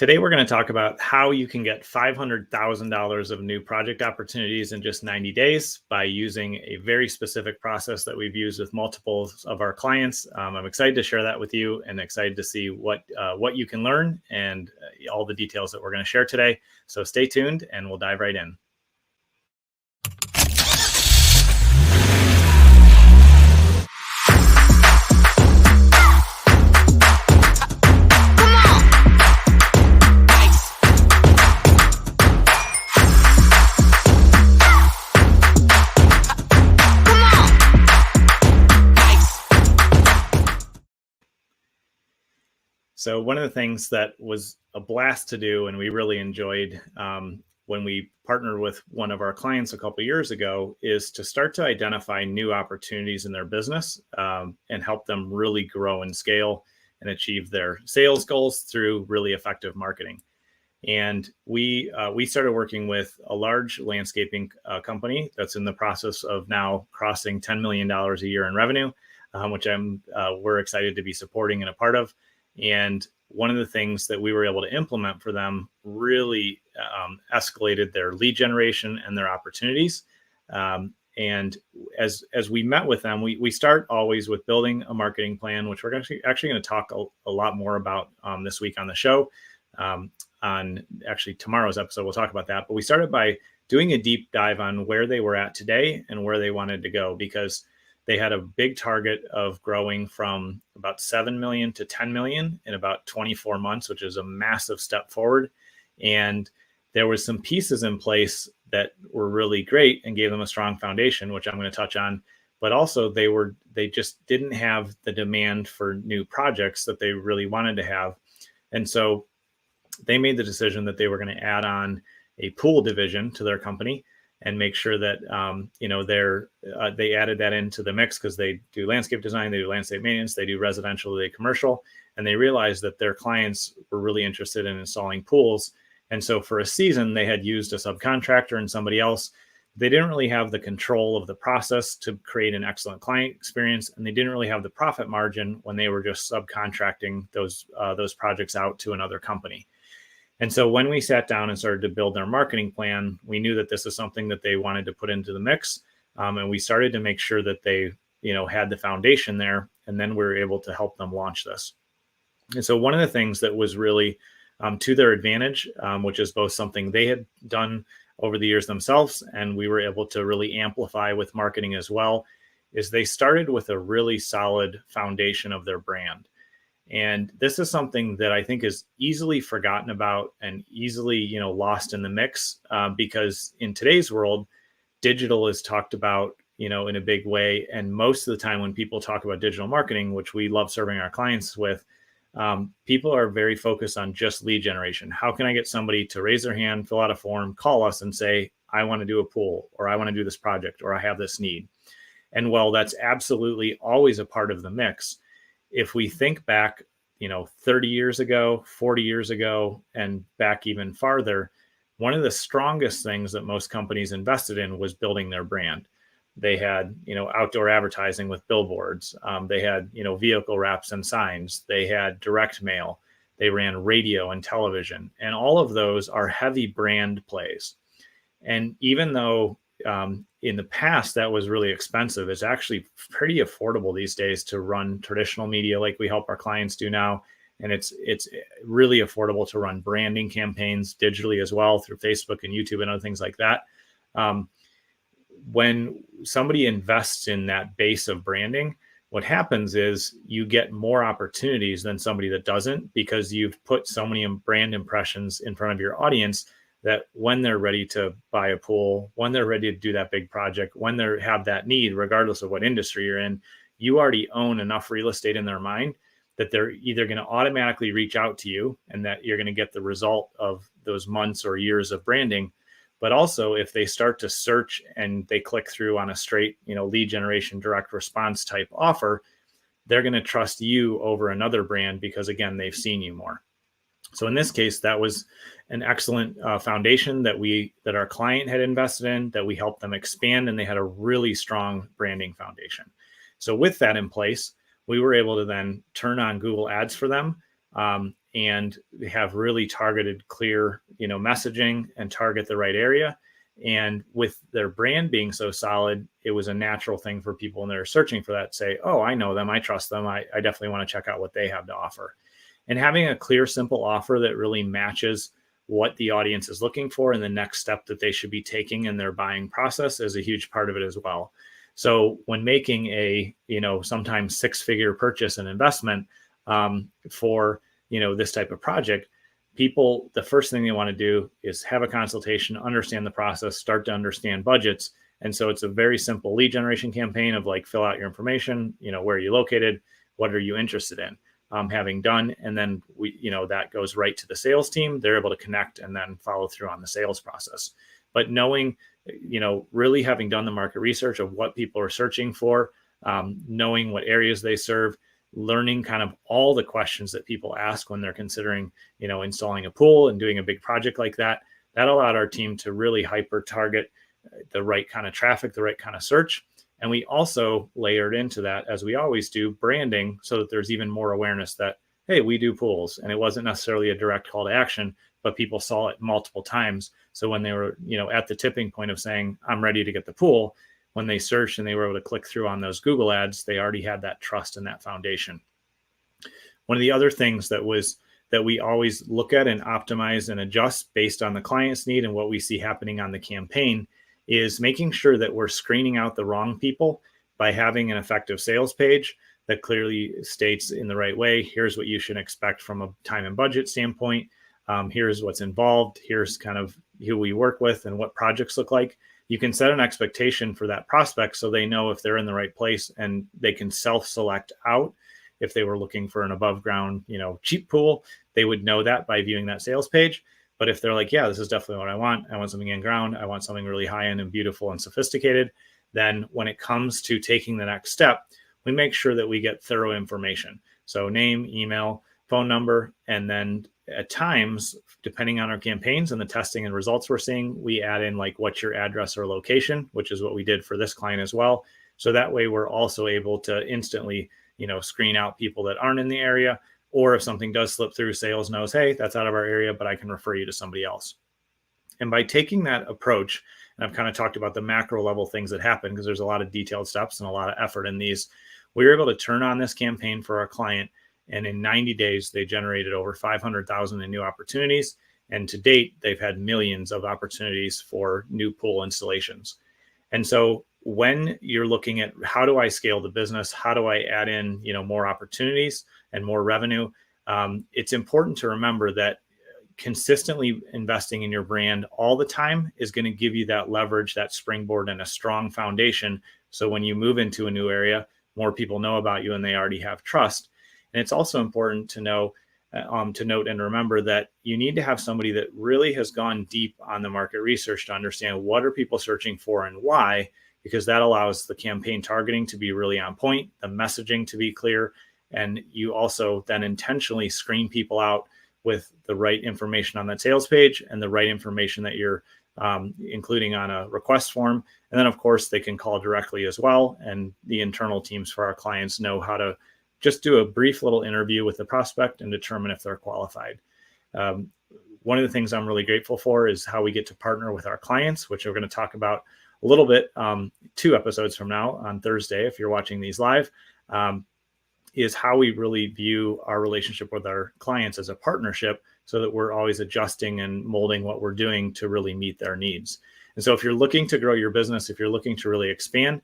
Today, we're going to talk about how you can get $500,000 of new project opportunities in just 90 days by using a very specific process that we've used with multiple of our clients. I'm excited to share that with you and excited to see what you can learn and all the details that we're going to share today. So stay tuned and we'll dive right in. So one of the things that was a blast to do and we really enjoyed when we partnered with one of our clients a couple of years ago is to start to identify new opportunities in their business and help them really grow and scale and achieve their sales goals through really effective marketing. And we started working with a large landscaping company that's in the process of now crossing $10 million a year in revenue, which we're excited to be supporting and a part of. And one of the things that we were able to implement for them really escalated their lead generation and their opportunities. And as we met with them, we start always with building a marketing plan, which we're actually going to talk a lot more about this week on the show. On actually tomorrow's episode, we'll talk about that. But we started by doing a deep dive on where they were at today and where they wanted to go, because they had a big target of growing from about 7 million to 10 million in about 24 months, which is a massive step forward. And there was some pieces in place that were really great and gave them a strong foundation, which I'm going to touch on. But also they just didn't have the demand for new projects that they really wanted to have. And so they made the decision that they were going to add on a pool division to their company and make sure that, they added that into the mix, because they do landscape design, they do landscape maintenance, they do residential, they do commercial, and they realized that their clients were really interested in installing pools. And so for a season, they had used a subcontractor and somebody else. They didn't really have the control of the process to create an excellent client experience, and they didn't really have the profit margin when they were just subcontracting those projects out to another company. And so when we sat down and started to build their marketing plan, we knew that this is something that they wanted to put into the mix. And we started to make sure that they, had the foundation there, and then we were able to help them launch this. And so one of the things that was really to their advantage, which is both something they had done over the years themselves, and we were able to really amplify with marketing as well, is they started with a really solid foundation of their brand. And this is something that I think is easily forgotten about and easily, lost in the mix, because in today's world, digital is talked about, in a big way. And most of the time when people talk about digital marketing, which we love serving our clients with, people are very focused on just lead generation. How can I get somebody to raise their hand, fill out a form, call us and say, I want to do a pool, or I want to do this project, or I have this need. And while that's absolutely always a part of the mix, if we think back, 30 years ago, 40 years ago, and back even farther, one of the strongest things that most companies invested in was building their brand. They had, outdoor advertising with billboards. They had, vehicle wraps and signs. They had direct mail. They ran radio and television. And all of those are heavy brand plays. And even though in the past that was really expensive, it's actually pretty affordable these days to run traditional media like we help our clients do now. And it's really affordable to run branding campaigns digitally as well through Facebook and YouTube and other things like that. When somebody invests in that base of branding, what happens is you get more opportunities than somebody that doesn't, because you've put so many brand impressions in front of your audience that when they're ready to buy a pool, when they're ready to do that big project, when they have that need, regardless of what industry you're in, you already own enough real estate in their mind that they're either going to automatically reach out to you and that you're going to get the result of those months or years of branding. But also, if they start to search and they click through on a straight, lead generation, direct response type offer, they're going to trust you over another brand because, again, they've seen you more. So in this case, that was an excellent foundation that our client had invested in, that we helped them expand, and they had a really strong branding foundation. So with that in place, we were able to then turn on Google Ads for them and have really targeted, clear, messaging and target the right area. And with their brand being so solid, it was a natural thing for people when they're searching for that to say, oh, I know them, I trust them, I definitely want to check out what they have to offer. And having a clear, simple offer that really matches what the audience is looking for and the next step that they should be taking in their buying process is a huge part of it as well. So when making a, sometimes 6-figure purchase and investment for, this type of project, people, the first thing they want to do is have a consultation, understand the process, start to understand budgets. And so it's a very simple lead generation campaign of like, fill out your information, where are you located? What are you interested in? Having done, and then that goes right to the sales team. They're able to connect and then follow through on the sales process. But knowing, really having done the market research of what people are searching for, knowing what areas they serve, learning kind of all the questions that people ask when they're considering, installing a pool and doing a big project like that, that allowed our team to really hyper target the right kind of traffic, the right kind of search. And we also layered into that, as we always do, branding so that there's even more awareness that, hey, we do pools. And it wasn't necessarily a direct call to action, but people saw it multiple times. So when they were, at the tipping point of saying, I'm ready to get the pool, when they searched and they were able to click through on those Google ads, they already had that trust and that foundation. One of the other things that we always look at and optimize and adjust based on the client's need and what we see happening on the campaign is making sure that we're screening out the wrong people by having an effective sales page that clearly states in the right way, here's what you should expect from a time and budget standpoint. Here's what's involved. Here's kind of who we work with and what projects look like. You can set an expectation for that prospect so they know if they're in the right place, and they can self-select out. If they were looking for an above ground, cheap pool, they would know that by viewing that sales page. But if they're like, yeah, this is definitely what I want something in ground, I want something really high end and beautiful and sophisticated, then when it comes to taking the next step, we make sure that we get thorough information. So name, email, phone number, and then at times, depending on our campaigns and the testing and results we're seeing, we add in like, what's your address or location, which is what we did for this client as well. So that way we're also able to instantly, screen out people that aren't in the area. Or if something does slip through, sales knows, hey, that's out of our area, but I can refer you to somebody else. And by taking that approach, and I've kind of talked about the macro level things that happen because there's a lot of detailed steps and a lot of effort in these, we were able to turn on this campaign for our client. And in 90 days, they generated over 500,000 in new opportunities. And to date, they've had millions of opportunities for new pool installations. And so when you're looking at how do I scale the business, how do I add in, more opportunities and more revenue, it's important to remember that consistently investing in your brand all the time is going to give you that leverage, that springboard, and a strong foundation. So when you move into a new area, more people know about you and they already have trust. And it's also important to know, to note and remember that you need to have somebody that really has gone deep on the market research to understand what are people searching for and why, because that allows the campaign targeting to be really on point, the messaging to be clear, and you also then intentionally screen people out with the right information on that sales page and the right information that you're including on a request form. And then, of course, they can call directly as well. And the internal teams for our clients know how to just do a brief little interview with the prospect and determine if they're qualified. One of the things I'm really grateful for is how we get to partner with our clients, which we're going to talk about a little bit 2 episodes from now on Thursday, if you're watching these live, is how we really view our relationship with our clients as a partnership so that we're always adjusting and molding what we're doing to really meet their needs. And so if you're looking to grow your business, if you're looking to really expand,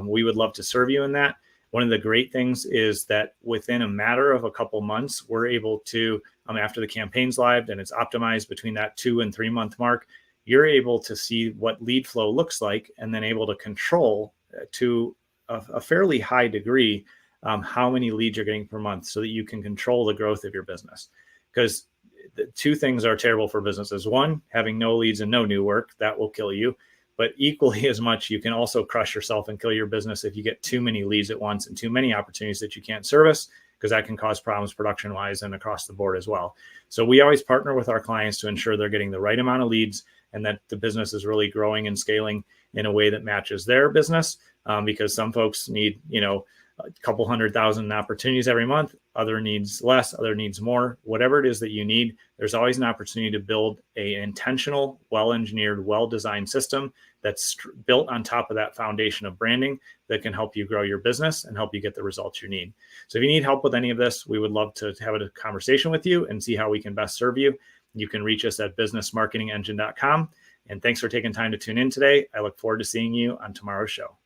we would love to serve you in that. One of the great things is that within a matter of a couple months, we're able to, after the campaign's live and it's optimized between that 2 and 3 month mark, you're able to see what lead flow looks like and then able to control to a fairly high degree how many leads you're getting per month so that you can control the growth of your business. Because the 2 things are terrible for businesses. One, having no leads and no new work, that will kill you. But equally as much, you can also crush yourself and kill your business if you get too many leads at once and too many opportunities that you can't service, because that can cause problems production-wise and across the board as well. So we always partner with our clients to ensure they're getting the right amount of leads and that the business is really growing and scaling in a way that matches their business, because some folks need, a couple 100,000 opportunities every month. Other needs less, other needs more. Whatever it is that you need, there's always an opportunity to build a intentional, well-engineered, well-designed system that's built on top of that foundation of branding that can help you grow your business and help you get the results you need. So if you need help with any of this, we would love to have a conversation with you and see how we can best serve you. You can reach us at businessmarketingengine.com. And thanks for taking time to tune in today. I look forward to seeing you on tomorrow's show.